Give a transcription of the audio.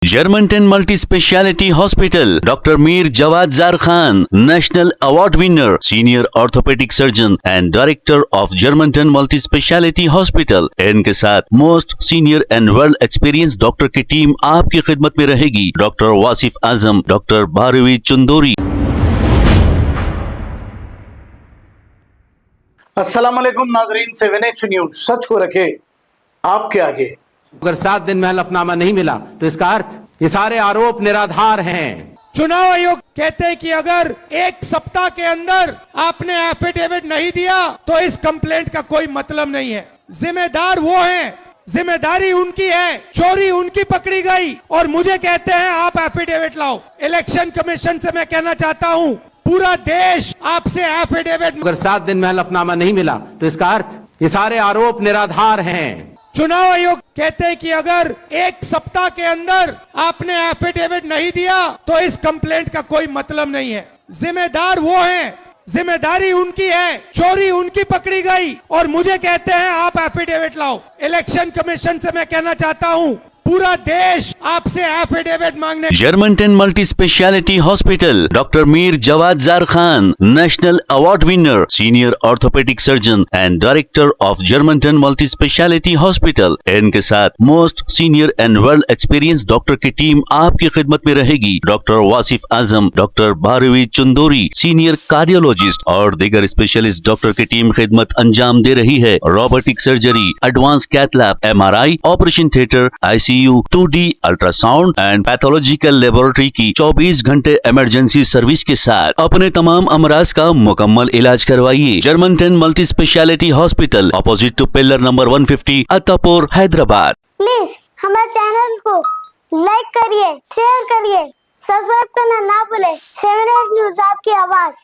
Germantown Multi Speciality Hospital, Dr. Mir Jawad Zar Khan, National Award winner, Senior Orthopedic Surgeon and Director of Germantown Multi Speciality Hospital। इनके साथ most senior and world experience doctor की team आपकी खिदमत में रहेगी। Doctor Wasif Azam, doctor Bharvi Chandori. अस्सलाम वालेकुम नाजरीन, 7H न्यूज सच को रखे आपके आगे। अगर 7 दिन में हलफनामा नहीं मिला तो इसका अर्थ ये सारे आरोप निराधार हैं। चुनाव आयोग कहते हैं कि अगर एक सप्ताह के अंदर आपने एफिडेविट नहीं दिया तो इस कंप्लेंट का कोई मतलब नहीं है। जिम्मेदार वो हैं, जिम्मेदारी उनकी है, चोरी उनकी पकड़ी गई और मुझे कहते हैं आप एफिडेविट लाओ। इलेक्शन कमीशन से मैं कहना चाहता हूं, पूरा देश आपसे एफिडेविट। अगर 7 दिन में हलफनामा नहीं मिला तो इसका अर्थ ये सारे आरोप निराधार हैं। चुनाव आयोग कहते हैं कि अगर एक सप्ताह के अंदर आपने एफिडेविट नहीं दिया तो इस कंप्लेंट का कोई मतलब नहीं है। जिम्मेदार वो हैं, जिम्मेदारी उनकी है, चोरी उनकी पकड़ी गई और मुझे कहते हैं आप एफिडेविट लाओ। इलेक्शन कमीशन से मैं कहना चाहता हूं, पूरा देश आपसे एफिडेविट मांगने। Germantown Multi Speciality Hospital, Dr. Mir Jawad Zar Khan, National Award winner, Senior Orthopedic Surgeon and Director of Germantown Multi Speciality Hospital। इनके साथ most senior and world experience doctor की टीम आपकी खिदमत में रहेगी। Doctor Wasif Azam, doctor Bharvi Chandori, senior cardiologist और दीगर specialist doctor की टीम खिदमत अंजाम दे रही है। Robotic surgery, advance cath lab, MRI, operation theatre, ICU, 2D ultrasound and pathological laboratory की 24 घंटे इमरजेंसी सर्विस के साथ अपने तमाम अमराज का मुकम्मल इलाज करवाइए। Germanten multi speciality hospital, opposite to pillar number 150, Attapur, Hyderabad. Please हमारे चैनल को लाइक करिए, शेयर करिए, सब्सक्राइब करना ना भूले। 7H न्यूज आपकी आवाज।